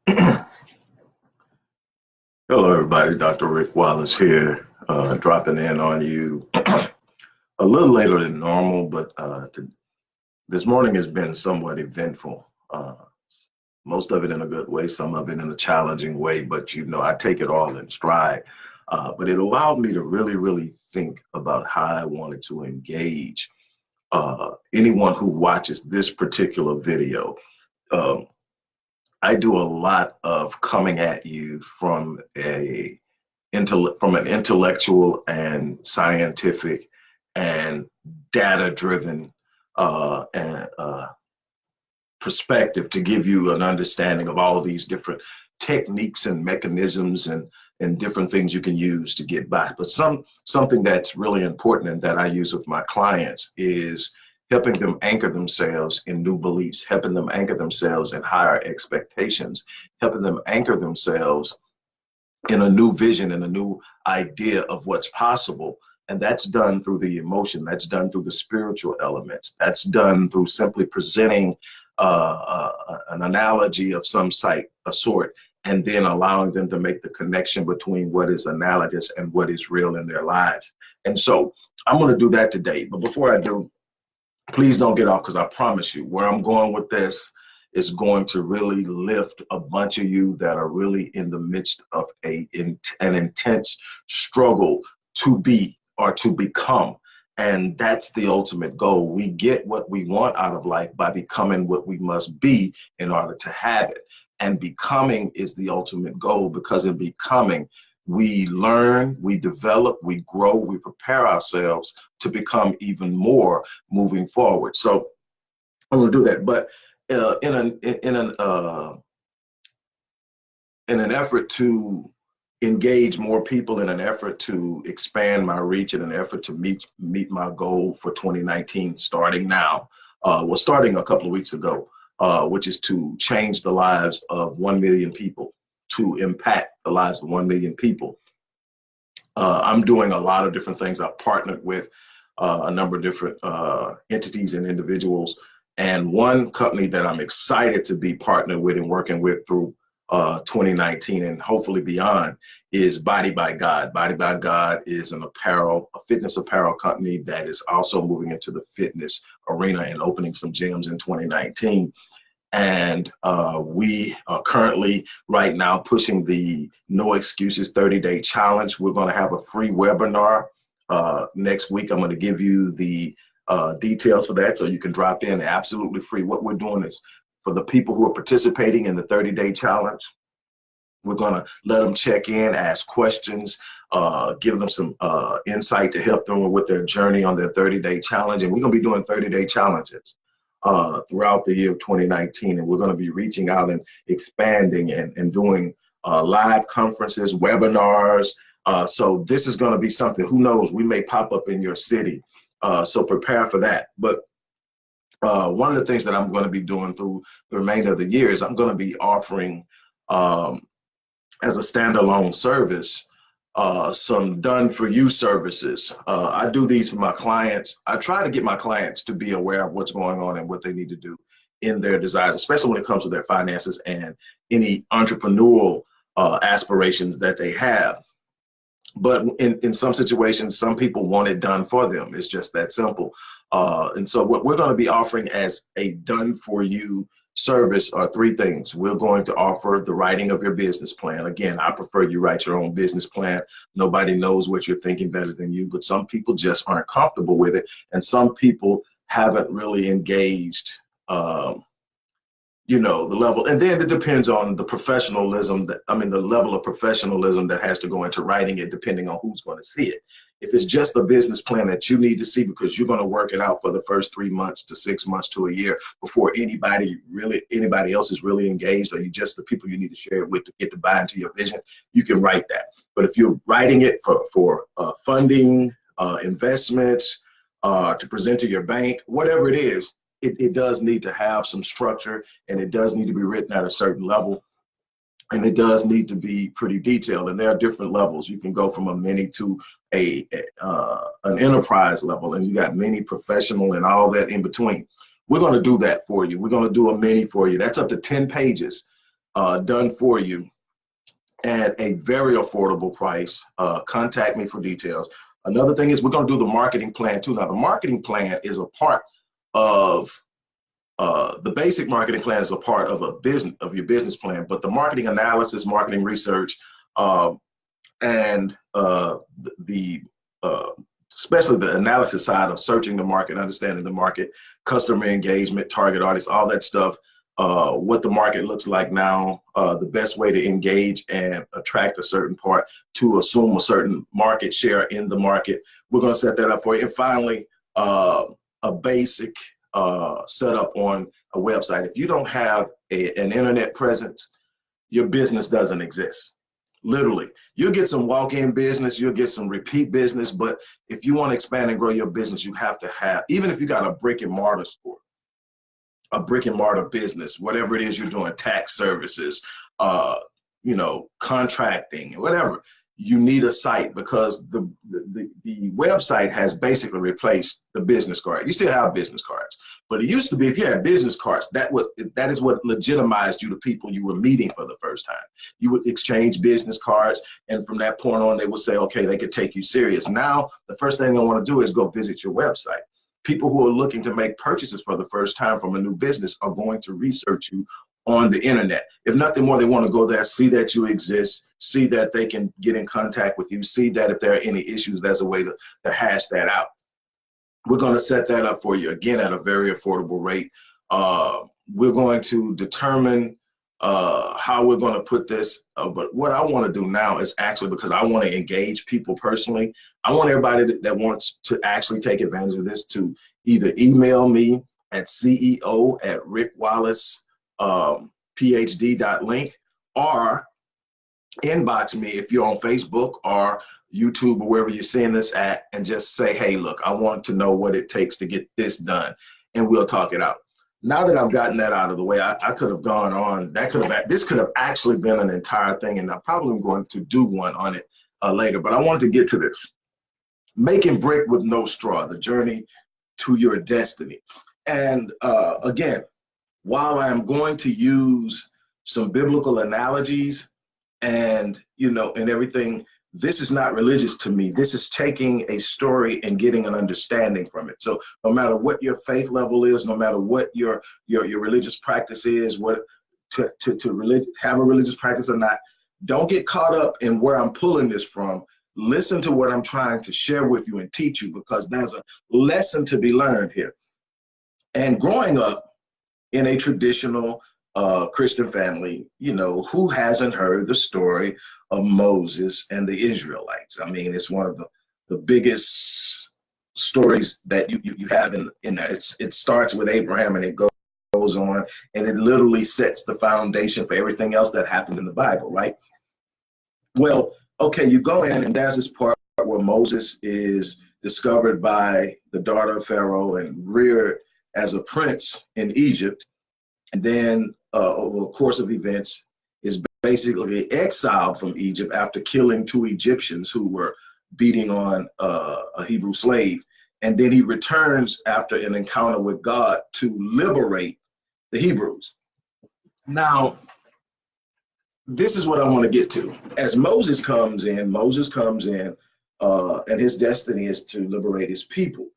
Hello, everybody. Dr. Rick Wallace here, dropping in on you a little later than normal, but this morning has been somewhat eventful. Most of it in a good way, some of it in a challenging way, but I take it all in stride. But it allowed me to really think about how I wanted to engage anyone who watches this particular video. Um, I do a lot of coming at you from an intellectual and scientific and data driven and perspective to give you an understanding of all of these different techniques and mechanisms and different things you can use to get by. But something that's really important and that I use with my clients is helping them anchor themselves in new beliefs, helping them anchor themselves in higher expectations, helping them anchor themselves in a new vision and a new idea of what's possible. And that's done through the emotion, that's done through the spiritual elements, that's done through simply presenting an analogy of some sort, and then allowing them to make the connection between what is analogous and what is real in their lives. And so I'm going to do that today. But before I do, please don't get off, because I promise you where I'm going with this is going to really lift a bunch of you that are really in the midst of an intense struggle to be or to become. And that's the ultimate goal. We get what we want out of life by becoming what we must be in order to have it. And becoming is the ultimate goal, because in becoming, we learn, we develop, we grow, we prepare ourselves to become even more moving forward. So I'm going to do that. But in an effort to engage more people, in an effort to expand my reach, in an effort to meet my goal for 2019, starting now, starting a couple of weeks ago, which is to change the lives of 1 million people, to impact the lives of 1 million people. I'm doing a lot of different things. I've partnered with a number of different entities and individuals. And one company that I'm excited to be partnered with and working with through 2019 and hopefully beyond is Body by God. Body by God is a fitness apparel company that is also moving into the fitness arena and opening some gyms in 2019. And we are currently right now pushing the No Excuses 30-day challenge. We're going to have a free webinar next week. I'm going to give you the details for that so you can drop in absolutely free. What we're doing is, for the people who are participating in the 30-day challenge, we're going to let them check in, ask questions, give them some insight to help them with their journey on their 30-day challenge. And we're going to be doing 30-day challenges throughout the year of 2019. And we're going to be reaching out and expanding and doing live conferences, webinars. So this is going to be something, who knows, we may pop up in your city. So prepare for that. But one of the things that I'm going to be doing through the remainder of the year is I'm going to be offering, as a standalone service, some done-for-you services. I do these for my clients. I try to get my clients to be aware of what's going on and what they need to do in their desires, especially when it comes to their finances and any entrepreneurial aspirations that they have. But in some situations, some people want it done for them. It's just that simple. And so what we're going to be offering as a done-for-you service are three things. We're going to offer the writing of your business plan. Again, I prefer you write your own business plan. Nobody knows what you're thinking better than you, but some people just aren't comfortable with it. And some people haven't really engaged the level, and then it depends on the professionalism the level of professionalism that has to go into writing it, depending on who's going to see it. If it's just a business plan that you need to see because you're going to work it out for the first 3 months to 6 months to a year before anybody else is really engaged, or you just the people you need to share it with to get to buy into your vision, you can write that. But if you're writing it for funding, investments, to present to your bank, whatever it is, it does need to have some structure, and it does need to be written at a certain level, and it does need to be pretty detailed. And there are different levels. You can go from a mini to an enterprise level, and you got mini, professional, and all that in between. We're going to do that for you. We're going to do a mini for you. That's up to 10 pages. done for you at a very affordable price. Contact me for details. Another thing is we're going to do the marketing plan too. Now, the marketing plan is a part of the basic marketing plan is a part of your business plan, but the marketing analysis, marketing research, and especially the analysis side of searching the market, understanding the market, customer engagement, target audience, all that stuff, what the market looks like now, the best way to engage and attract a certain part to assume a certain market share in the market. We're going to set that up for you. And finally, a basic setup on a website. If you don't have an internet presence, your business doesn't exist. Literally, you'll get some walk-in business, you'll get some repeat business, but if you want to expand and grow your business, you have to have, even if you got a brick and mortar store, a brick and mortar business, whatever it is you're doing, tax services, contracting, whatever, you need a site, because the website has basically replaced the business card. You still have business cards, but it used to be if you had business cards, that is what legitimized you to people you were meeting for the first time. You would exchange business cards, and from that point on, they would say, okay, they could take you serious. Now, the first thing they want to do is go visit your website. People who are looking to make purchases for the first time from a new business are going to research you on the internet. If nothing more, they want to go there, see that you exist, see that they can get in contact with you, see that if there are any issues, there's a way to hash that out. We're going to set that up for you, again, at a very affordable rate. We're going to determine how we're going to put this, but what I want to do now is actually, because I want to engage people personally, I want everybody that wants to actually take advantage of this to either email me at ceo@rickwallace.phd.link, or inbox me if you're on Facebook or YouTube or wherever you're seeing this at, and just say, hey, look, I want to know what it takes to get this done, and we'll talk it out. Now that I've gotten that out of the way, I could have gone on. This could have actually been an entire thing, and I'm probably going to do one on it later. But I wanted to get to this: making brick with no straw, the journey to your destiny. And again, while I'm going to use some biblical analogies and everything, this is not religious to me. This is taking a story and getting an understanding from it. So no matter what your faith level is, no matter what your religious practice is, have a religious practice or not, don't get caught up in where I'm pulling this from. Listen to what I'm trying to share with you and teach you, because there's a lesson to be learned here. And growing up in a traditional Christian family, who hasn't heard the story of Moses and the Israelites? I mean, it's one of the biggest stories that you have in there. It starts with Abraham, and it goes on, and it literally sets the foundation for everything else that happened in the Bible, right? Well, okay, you go in, and there's this part where Moses is discovered by the daughter of Pharaoh and reared as a prince in Egypt, and then over the course of events is basically exiled from Egypt after killing 2 Egyptians who were beating on a Hebrew slave. And then he returns after an encounter with God to liberate the Hebrews. Now, this is what I want to get to. As Moses comes in, and his destiny is to liberate his people.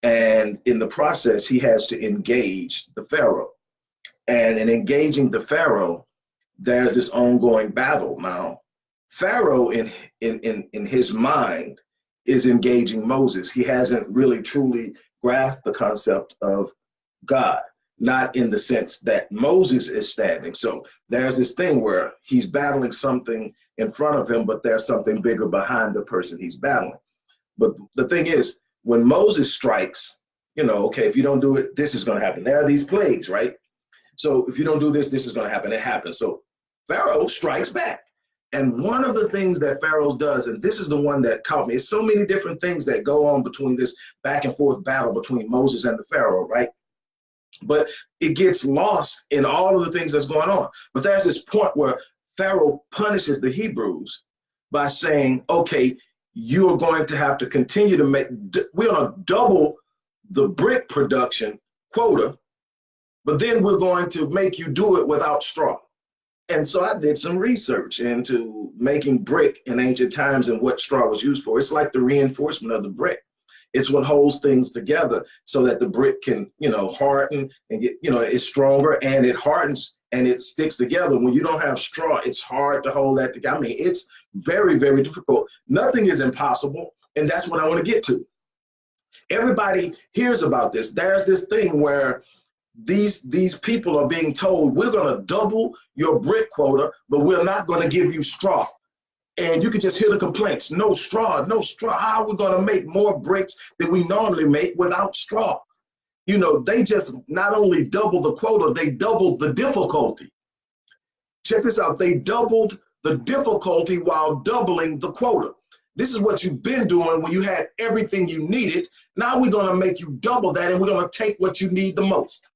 And in the process, he has to engage the Pharaoh. And in engaging the Pharaoh, there's this ongoing battle. Now, Pharaoh in his mind is engaging Moses. He hasn't really truly grasped the concept of God, not in the sense that Moses is standing. So there's this thing where he's battling something in front of him, but there's something bigger behind the person he's battling. But the thing is, when Moses strikes, okay, if you don't do it, this is going to happen. There are these plagues, right? So if you don't do this, this is going to happen. It happens. So Pharaoh strikes back. And one of the things that Pharaoh does, and this is the one that caught me, it's so many different things that go on between this back and forth battle between Moses and the Pharaoh, right? But it gets lost in all of the things that's going on. But there's this point where Pharaoh punishes the Hebrews by saying, okay, you are going to have to continue to we're going to double the brick production quota, but then we're going to make you do it without straw. And so I did some research into making brick in ancient times and what straw was used for. It's like the reinforcement of the brick. It's what holds things together so that the brick can, harden and get, it's stronger, and it hardens and it sticks together. When you don't have straw, it's hard to hold that together. I mean, it's very, very difficult. Nothing is impossible. And that's what I want to get to. Everybody hears about this. There's this thing where these people are being told, we're going to double your brick quota, but we're not going to give you straw. And you can just hear the complaints. No straw, no straw. How are we going to make more bricks than we normally make without straw? They just not only doubled the quota, they doubled the difficulty. Check this out. They doubled the difficulty while doubling the quota. This is what you've been doing when you had everything you needed. Now we're going to make you double that, and we're going to take what you need the most.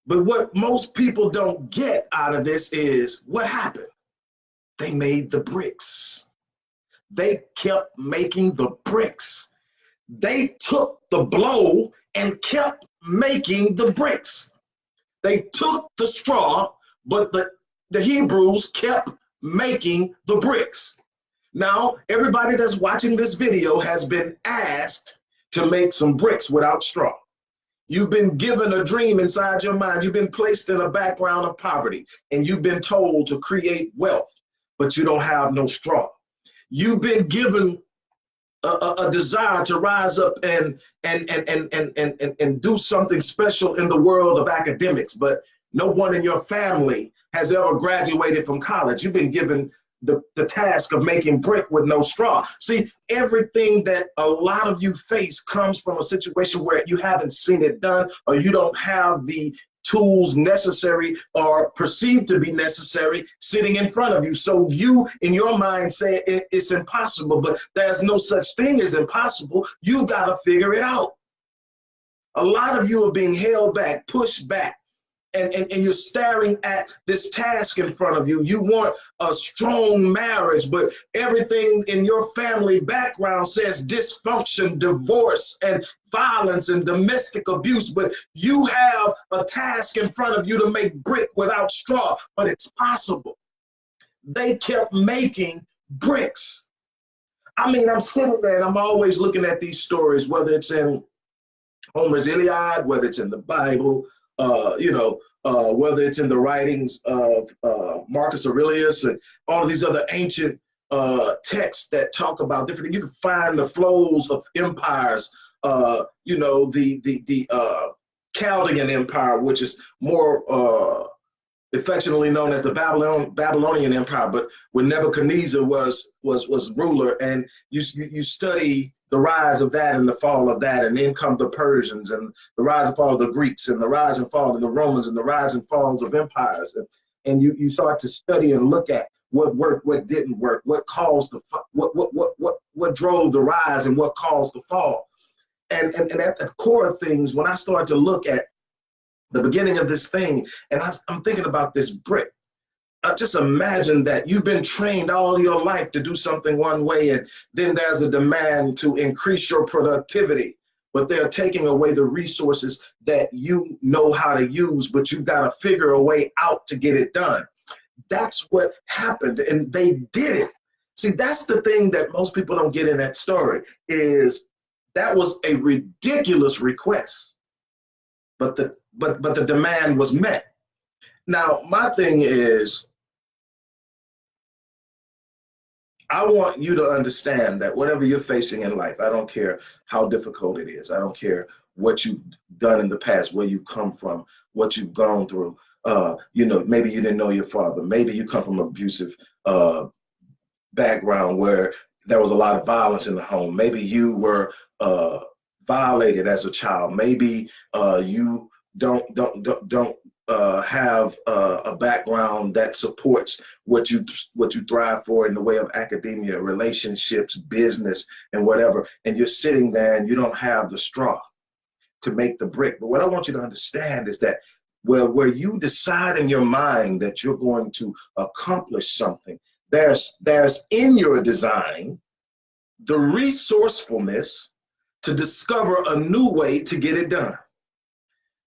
But what most people don't get out of this is what happened. They made the bricks. They kept making the bricks. They took the blow and kept making the bricks. They took the straw, but the Hebrews kept making the bricks. Now, everybody that's watching this video has been asked to make some bricks without straw. You've been given a dream inside your mind. You've been placed in a background of poverty, and you've been told to create wealth, but you don't have no straw. You've been given a desire to rise up and do something special in the world of academics, but no one in your family has ever graduated from college. You've been given the task of making brick with no straw. See, everything that a lot of you face comes from a situation where you haven't seen it done, or you don't have the tools necessary or perceived to be necessary sitting in front of you. So you, in your mind, say it's impossible, but there's no such thing as impossible. You got to figure it out. A lot of you are being held back, pushed back, and you're staring at this task in front of you. You want a strong marriage, but everything in your family background says dysfunction, divorce, and violence and domestic abuse. But you have a task in front of you to make brick without straw, but it's possible. They kept making bricks. I mean, I'm sitting there and I'm always looking at these stories, whether it's in Homer's Iliad, whether it's in the Bible, whether it's in the writings of Marcus Aurelius and all of these other ancient texts that talk about different things. You can find the flows of empires, the Chaldean Empire, which is more affectionately known as the Babylonian Empire, but when Nebuchadnezzar was ruler, and you study the rise of that and the fall of that, and then come the Persians, and the rise and fall of the Greeks, and the rise and fall of the Romans, and the rise and falls of empires, and you start to study and look at what worked, what didn't work, what caused the what drove the rise and what caused the fall, and at the core of things, when I started to look at the beginning of this thing, and I'm thinking about this brick. Just imagine that you've been trained all your life to do something one way, and then there's a demand to increase your productivity, but they're taking away the resources that you know how to use, but you've got to figure a way out to get it done. That's what happened, and they did it. See, that's the thing that most people don't get in that story, is that was a ridiculous request, but the demand was met. Now, my thing is, I want you to understand that whatever you're facing in life, I don't care how difficult it is. I don't care what you've done in the past, where you've come from, what you've gone through. Maybe you didn't know your father. Maybe you come from an abusive background where there was a lot of violence in the home. Maybe you were violated as a child. Maybe you don't have a background that supports what you thrive for in the way of academia, relationships, business, and whatever. And you're sitting there and you don't have the straw to make the brick. But what I want you to understand is that where you decide in your mind that you're going to accomplish something, there's in your design the resourcefulness to discover a new way to get it done.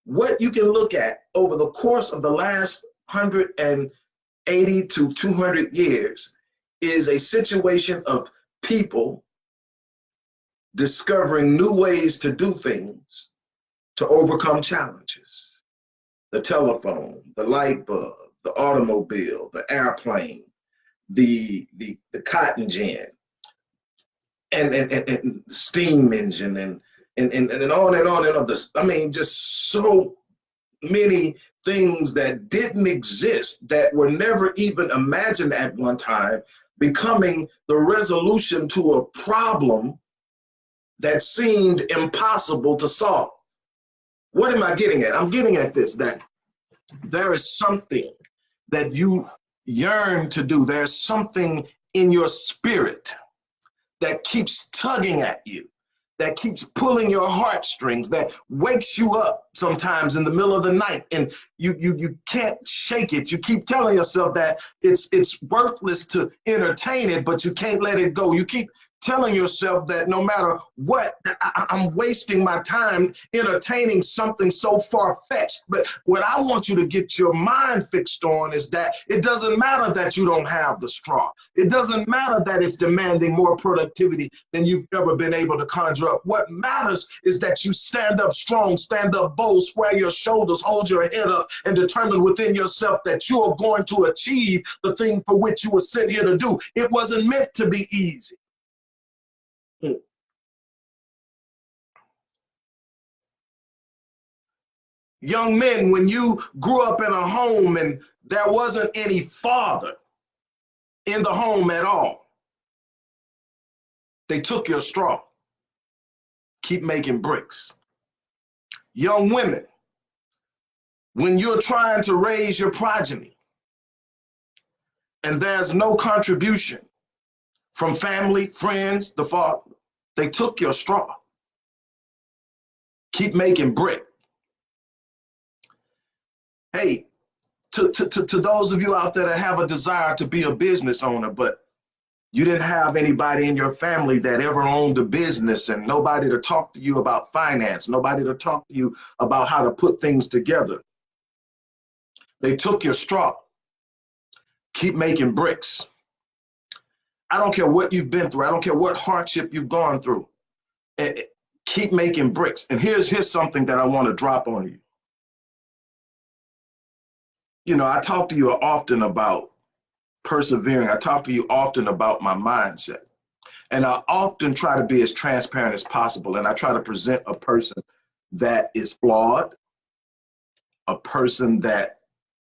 What you can look at over the course of the last 180 to 200 years is a situation of people discovering new ways to do things to overcome challenges. The telephone, the light bulb, the automobile, the airplane, the cotton gin, and steam engine, and on and on and on. I mean, just so many things that didn't exist, that were never even imagined at one time, becoming the resolution to a problem that seemed impossible to solve. What am I getting at? I'm getting at this, that there is something that you yearn to do. There's something in your spirit that keeps tugging at you, that keeps pulling your heartstrings, that wakes you up sometimes in the middle of the night, and you can't shake it. You keep telling yourself that it's worthless to entertain it, but you can't let it go. You keep telling yourself that no matter what, I'm wasting my time entertaining something so far-fetched. But what I want you to get your mind fixed on is that it doesn't matter that you don't have the straw. It doesn't matter that it's demanding more productivity than you've ever been able to conjure up. What matters is that you stand up strong, stand up bold, square your shoulders, hold your head up, and determine within yourself that you are going to achieve the thing for which you were sent here to do. It wasn't meant to be easy. Young men, when you grew up in a home and there wasn't any father in the home at all, they took your straw. Keep making bricks. Young women, when you're trying to raise your progeny and there's no contribution from family, friends, the father, they took your straw. Keep making brick. Hey, to those of you out there that have a desire to be a business owner, but you didn't have anybody in your family that ever owned a business, and nobody to talk to you about finance, nobody to talk to you about how to put things together. They took your straw. Keep making bricks. I don't care what you've been through. I don't care what hardship you've gone through. Keep making bricks. And here's something that I want to drop on you. You know, I talk to you often about persevering. I talk to you often about my mindset. And I often try to be as transparent as possible. And I try to present a person that is flawed, a person that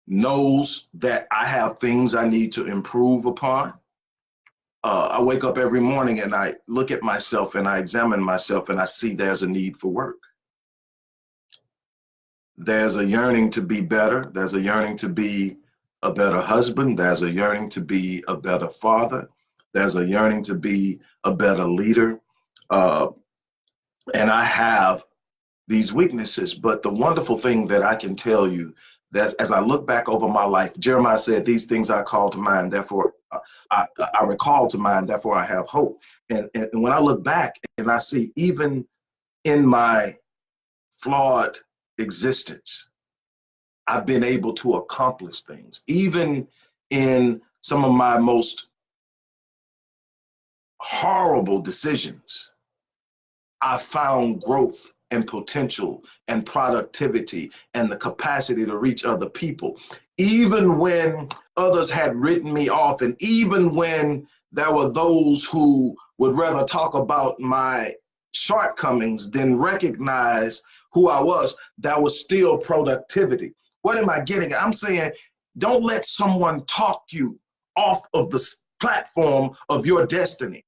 knows that I have things I need to improve upon. I wake up every morning and I look at myself and I examine myself and I see there's a need for work. There's a yearning to be better. There's a yearning to be a better husband. There's a yearning to be a better father. There's a yearning to be a better leader. And I have these weaknesses, but the wonderful thing that I can tell you that as I look back over my life, Jeremiah said, these things I call to mind, therefore I recall to mind, therefore I have hope. And when I look back and I see even in my flawed existence, I've been able to accomplish things. Even in some of my most horrible decisions, I found growth and potential and productivity and the capacity to reach other people. Even when others had written me off, and even when there were those who would rather talk about my shortcomings than recognize who I was, that was still productivity. What am I getting at? I'm saying, don't let someone talk you off of the platform of your destiny.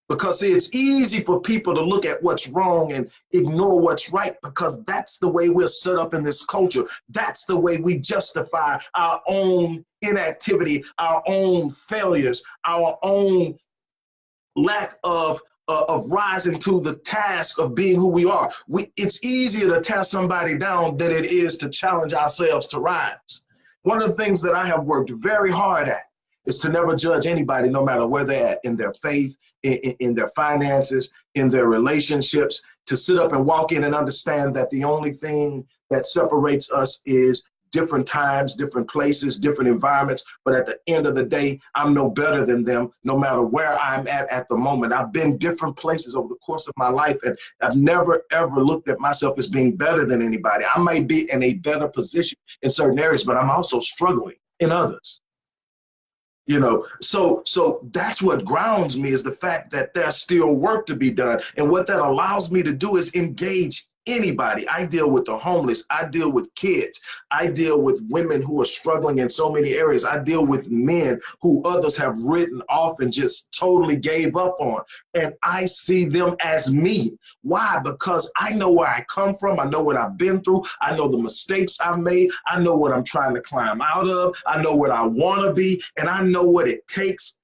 Because see, it's easy for people to look at what's wrong and ignore what's right, because that's the way we're set up in this culture. That's the way we justify our own inactivity, our own failures, our own lack of rising to the task of being who we are. It's easier to tear somebody down than it is to challenge ourselves to rise. One of the things that I have worked very hard at is to never judge anybody, no matter where they're at in their faith, in their finances, in their relationships, to sit up and walk in and understand that the only thing that separates us is different times, different places, different environments. But at the end of the day, I'm no better than them, no matter where I'm at the moment. I've been different places over the course of my life, and I've never, ever looked at myself as being better than anybody. I may be in a better position in certain areas, but I'm also struggling in others. You know, so that's what grounds me, is the fact that there's still work to be done. And what that allows me to do is engage anybody. I deal with the homeless. I deal with kids. I deal with women who are struggling in so many areas. I deal with men who others have written off and just totally gave up on. And I see them as me. Why? Because I know where I come from. I know what I've been through. I know the mistakes I've made. I know what I'm trying to climb out of. I know what I want to be. And I know what it takes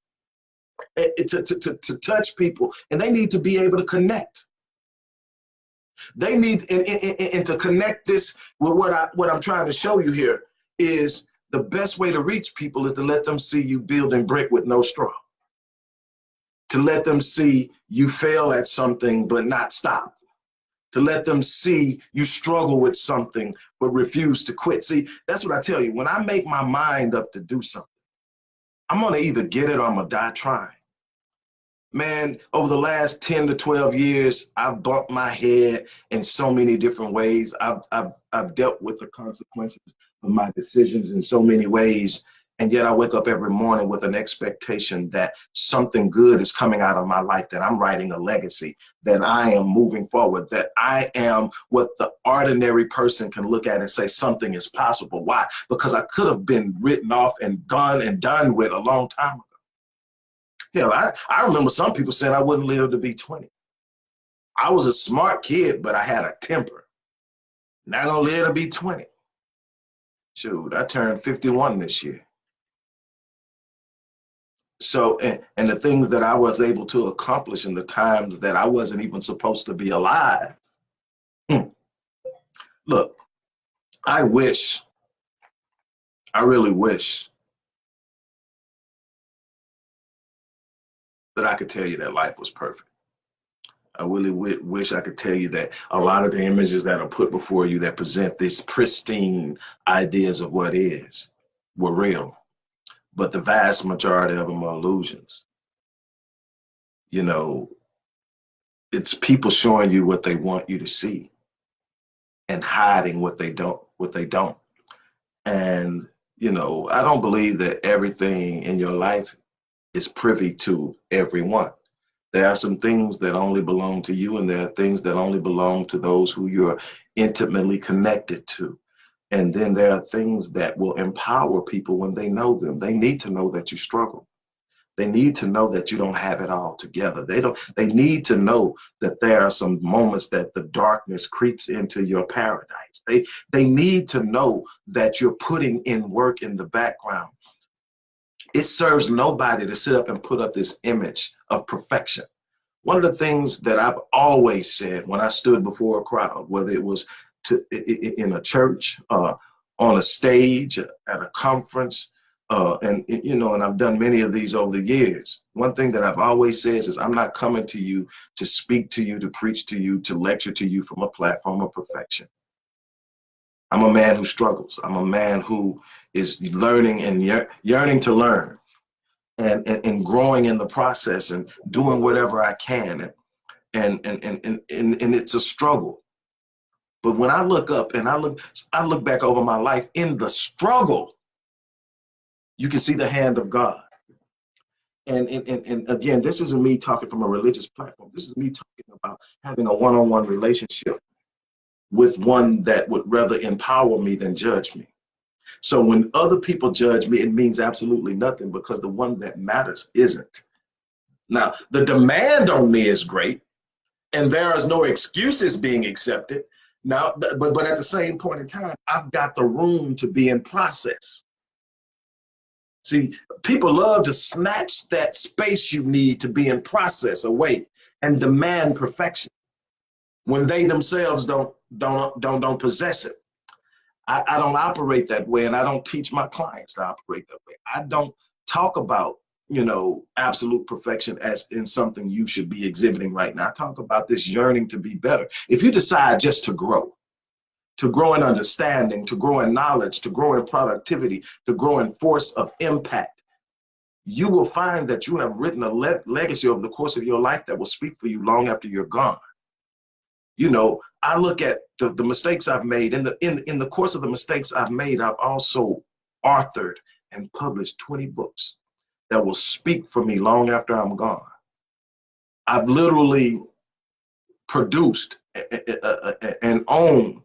to touch people. And they need to be able to connect. They need, and to connect this with what I'm trying to show you here, is the best way to reach people is to let them see you building brick with no straw. To let them see you fail at something but not stop. To let them see you struggle with something but refuse to quit. See, that's what I tell you. When I make my mind up to do something, I'm gonna either get it or I'm gonna die trying. Man, over the last 10 to 12 years, I've bumped my head in so many different ways. I've dealt with the consequences of my decisions in so many ways. And yet I wake up every morning with an expectation that something good is coming out of my life, that I'm writing a legacy, that I am moving forward, that I am what the ordinary person can look at and say something is possible. Why? Because I could have been written off and gone and done with a long time ago. Hell, I remember some people saying I wouldn't live to be 20. I was a smart kid, but I had a temper. Not gonna live to be 20. Shoot, I turned 51 this year. So, and the things that I was able to accomplish in the times that I wasn't even supposed to be alive. Look, I really wish that I could tell you that life was perfect. I really wish I could tell you that a lot of the images that are put before you that present these pristine ideas of what is were real, but the vast majority of them are illusions. You know, it's people showing you what they want you to see and hiding what they don't. And, you know, I don't believe that everything in your life is privy to everyone. There are some things that only belong to you, and there are things that only belong to those who you're intimately connected to. And then there are things that will empower people when they know them. They need to know that you struggle. They need to know that you don't have it all together. They need to know that there are some moments that the darkness creeps into your paradise. They need to know that you're putting in work in the background. It serves nobody to sit up and put up this image of perfection. One of the things that I've always said when I stood before a crowd, whether it was in a church, on a stage, at a conference, and you know, and I've done many of these over the years. One thing that I've always said is I'm not coming to you to speak to you, to preach to you, to lecture to you from a platform of perfection. I'm a man who struggles. I'm a man who is learning and yearning to learn, and growing in the process and doing whatever I can. And it's a struggle. But when I look up and I look back over my life in the struggle, you can see the hand of God. And again, this isn't me talking from a religious platform. This is me talking about having a one-on-one relationship with one that would rather empower me than judge me. So when other people judge me, it means absolutely nothing, because the one that matters isn't. Now, the demand on me is great, and there is no excuses being accepted. Now, but at the same point in time, I've got the room to be in process. See, people love to snatch that space you need to be in process away and demand perfection when they themselves don't possess it. I don't operate that way, and I don't teach my clients to operate that way. I don't talk about, you know, absolute perfection as in something you should be exhibiting right now. I talk about this yearning to be better. If you decide just to grow, to grow in understanding, to grow in knowledge, to grow in productivity, to grow in force of impact, you will find that you have written a legacy over the course of your life that will speak for you long after you're gone. You know, I look at the mistakes I've made. In the course of the mistakes I've made, I've also authored and published 20 books that will speak for me long after I'm gone. I've literally produced and owned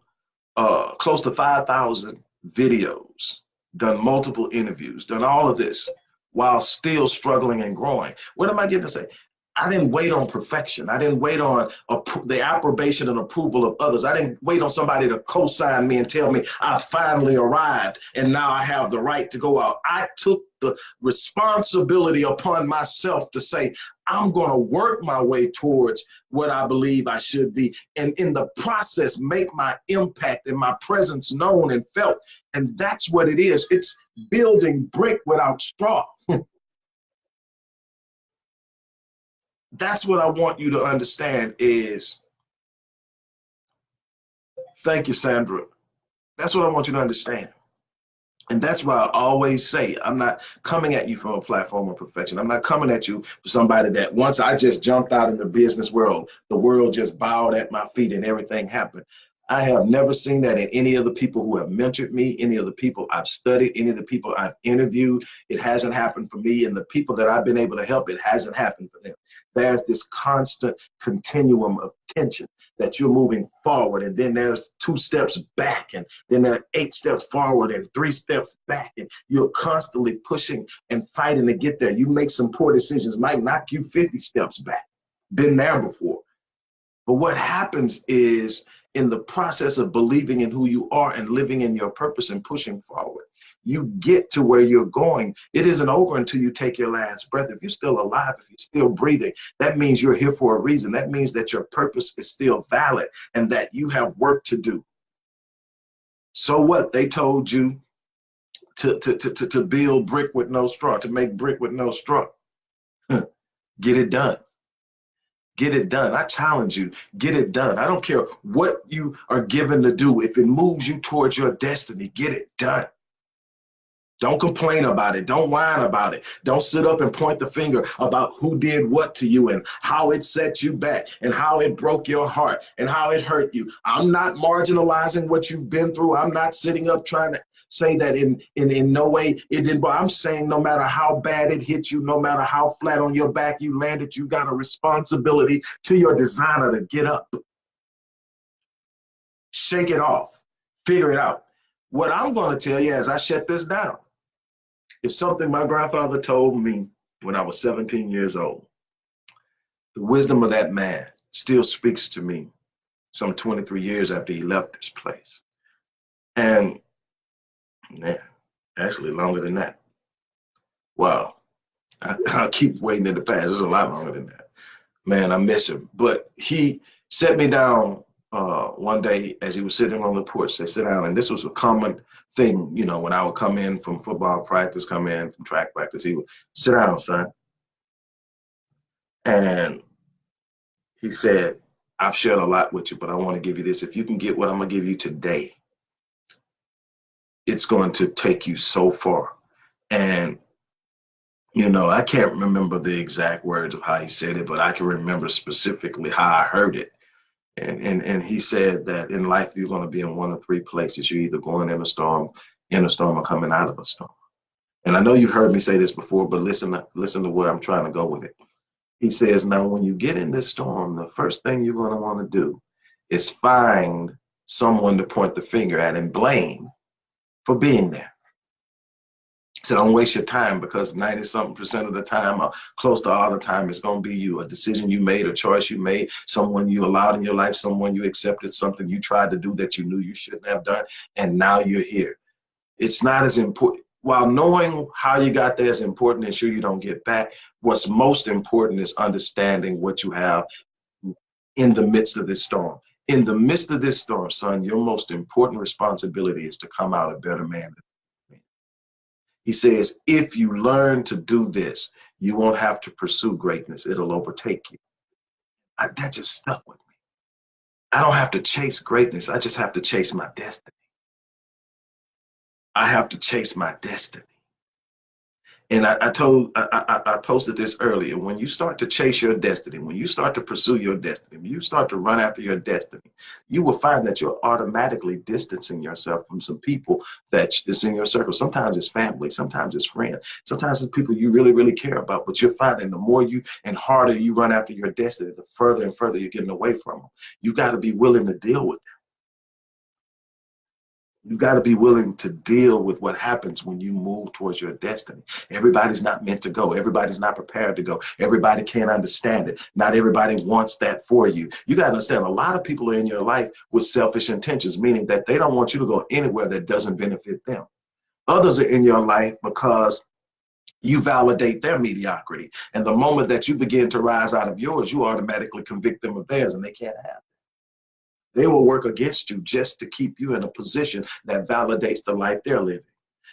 close to 5,000 videos, done multiple interviews, done all of this while still struggling and growing. What am I getting to say? I didn't wait on perfection. I didn't wait on the approbation and approval of others. I didn't wait on somebody to co-sign me and tell me I finally arrived and now I have the right to go out. I took the responsibility upon myself to say, I'm going to work my way towards what I believe I should be. And in the process, make my impact and my presence known and felt. And that's what it is. It's building brick without straw. That's what I want you to understand is, thank you, Sandra. That's what I want you to understand. And that's why I always say, I'm not coming at you from a platform of perfection. I'm not coming at you for somebody that once I just jumped out in the business world, the world just bowed at my feet and everything happened. I have never seen that in any of the people who have mentored me, any of the people I've studied, any of the people I've interviewed. It hasn't happened for me. And the people that I've been able to help, it hasn't happened for them. There's this constant continuum of tension that you're moving forward, and then there's 2 steps back, and then there are 8 steps forward and 3 steps back, and you're constantly pushing and fighting to get there. You make some poor decisions, might knock you 50 steps back. Been there before. But what happens is, in the process of believing in who you are and living in your purpose and pushing forward, you get to where you're going. It isn't over until you take your last breath. If you're still alive, if you're still breathing, that means you're here for a reason. That means that your purpose is still valid and that you have work to do. So what? They told you to build brick with no straw, to make brick with no straw. Get it done. Get it done. I challenge you, get it done. I don't care what you are given to do. If it moves you towards your destiny, get it done. Don't complain about it. Don't whine about it. Don't sit up and point the finger about who did what to you and how it set you back and how it broke your heart and how it hurt you. I'm not marginalizing what you've been through. I'm not sitting up trying to say that in no way it didn't, but I'm saying no matter how bad it hit you, no matter how flat on your back you landed, you got a responsibility to your designer to get up. Shake it off. Figure it out. What I'm going to tell you as I shut this down is something my grandfather told me when I was 17 years old. The wisdom of that man still speaks to me some 23 years after he left this place. And man, actually longer than that. Wow. I'll keep waiting in the past. It's a lot longer than that. Man, I miss him. But he set me down one day as he was sitting on the porch. They sit down, and this was a common thing, you know, when I would come in from football practice, come in from track practice, he would sit down, son. And he said, I've shared a lot with you, but I want to give you this. If you can get what I'm going to give you today, it's going to take you so far. And, you know, I can't remember the exact words of how he said it, but I can remember specifically how I heard it. And he said that in life, you're going to be in one of 3 places. You're either going in a storm, or coming out of a storm. And I know you've heard me say this before, but listen to where I'm trying to go with it. He says, now, when you get in this storm, the first thing you're going to want to do is find someone to point the finger at and blame for being there. So don't waste your time, because 90-something% of the time, or close to all the time, it's going to be you. A decision you made, a choice you made, someone you allowed in your life, someone you accepted, something you tried to do that you knew you shouldn't have done, and now you're here. It's not as important. While knowing how you got there is important, and sure you don't get back, what's most important is understanding what you have in the midst of this storm. In the midst of this storm, son, your most important responsibility is to come out a better man. He says, if you learn to do this, you won't have to pursue greatness. It'll overtake you. That just stuck with me. I don't have to chase greatness. I just have to chase my destiny. I have to chase my destiny. And I posted this earlier. When you start to chase your destiny, when you start to pursue your destiny, when you start to run after your destiny, you will find that you're automatically distancing yourself from some people that is in your circle. Sometimes it's family, sometimes it's friends, sometimes it's people you really, really care about. But you're finding the more you and harder you run after your destiny, the further and further you're getting away from them. You got to be willing to deal with You got to be willing to deal with what happens when you move towards your destiny. Everybody's not meant to go. Everybody's not prepared to go. Everybody can't understand it. Not everybody wants that for you. You got to understand a lot of people are in your life with selfish intentions, meaning that they don't want you to go anywhere that doesn't benefit them. Others are in your life because you validate their mediocrity. And the moment that you begin to rise out of yours, you automatically convict them of theirs, and they can't have it. They will work against you just to keep you in a position that validates the life they're living.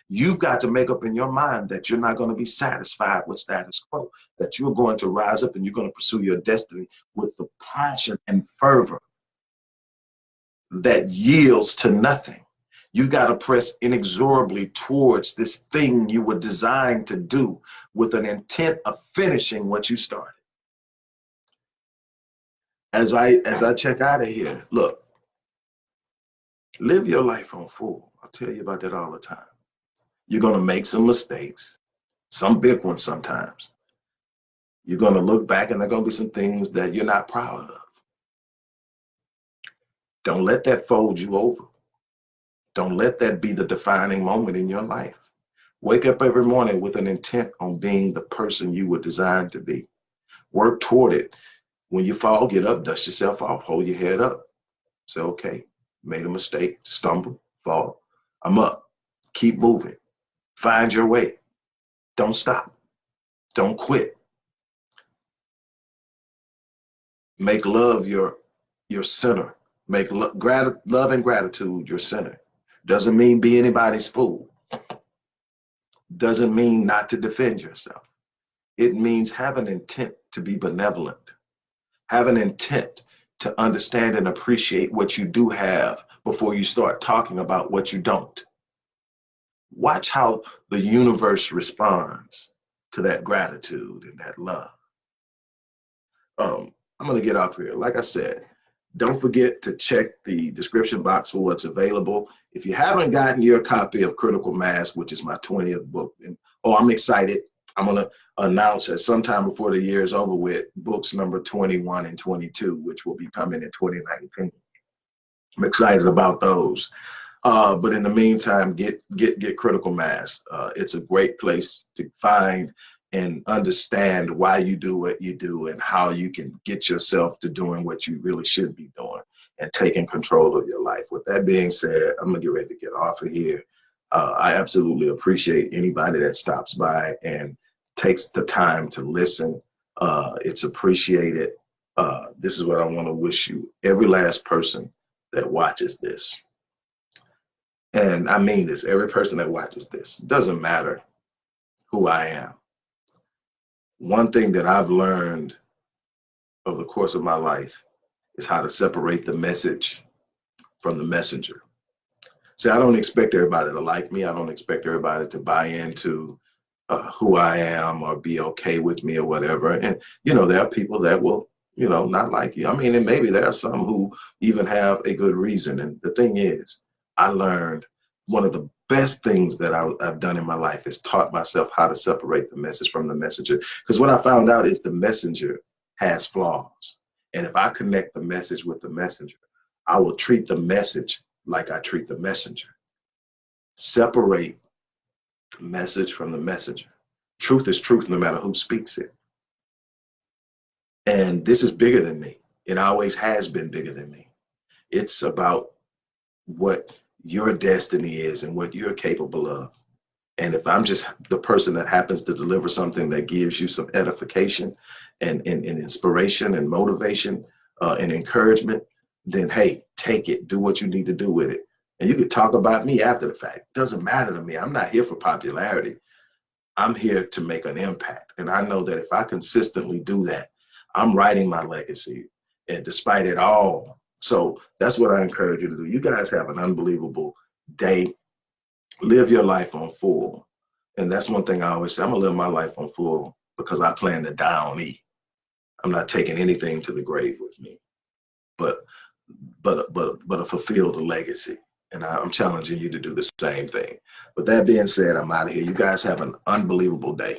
You've got to make up in your mind that you're not going to be satisfied with status quo, that you're going to rise up and you're going to pursue your destiny with the passion and fervor that yields to nothing. You've got to press inexorably towards this thing you were designed to do with an intent of finishing what you started. As I check out of here, look, live your life on full. I'll tell you about that all the time. You're going to make some mistakes, some big ones sometimes. You're going to look back and there are going to be some things that you're not proud of. Don't let that fold you over. Don't let that be the defining moment in your life. Wake up every morning with an intent on being the person you were designed to be. Work toward it. When you fall, get up, dust yourself off, hold your head up. Say, okay, made a mistake, stumble, fall. I'm up. Keep moving. Find your way. Don't stop. Don't quit. Make love your center. Make love and gratitude your center. Doesn't mean be anybody's fool. Doesn't mean not to defend yourself. It means have an intent to be benevolent. Have an intent to understand and appreciate what you do have before you start talking about what you don't. Watch how the universe responds to that gratitude and that love. I'm going to get off here. Like I said, don't forget to check the description box for what's available. If you haven't gotten your copy of Critical Mass, which is my 20th book, I'm excited. I'm going to announce at sometime before the year is over with books number 21 and 22, which will be coming in 2019. I'm excited about those. But in the meantime, get Critical Mass. It's a great place to find and understand why you do what you do and how you can get yourself to doing what you really should be doing and taking control of your life. With that being said, I'm gonna get ready to get off of here. I absolutely appreciate anybody that stops by and takes the time to listen. It's appreciated. This is what I want to wish you, every last person that watches this. And I mean this, every person that watches this, doesn't matter who I am. One thing that I've learned over the course of my life is how to separate the message from the messenger. See, I don't expect everybody to like me. I don't expect everybody to buy into who I am or be okay with me or whatever. And, there are people that will, not like you. I mean, and maybe there are some who even have a good reason. And the thing is, I learned one of the best things that I've done in my life is taught myself how to separate the message from the messenger. Because what I found out is the messenger has flaws. And if I connect the message with the messenger, I will treat the message like I treat the messenger. Separate the message from the messenger. Truth is truth no matter who speaks it. And this is bigger than me. It always has been bigger than me. It's about what your destiny is and what you're capable of. And if I'm just the person that happens to deliver something that gives you some edification and inspiration and motivation and encouragement, then hey, take it, do what you need to do with it. And you could talk about me after the fact. Doesn't matter to me. I'm not here for popularity. I'm here to make an impact. And I know that if I consistently do that, I'm writing my legacy. And despite it all, So that's what I encourage you to do. You guys have an unbelievable day. Live your life on full. And that's one thing I always say, I'm gonna live my life on full because I plan to die on E. I'm not taking anything to the grave with me, but a fulfilled legacy. And I'm challenging you to do the same thing. With that being said, I'm out of here. You guys have an unbelievable day.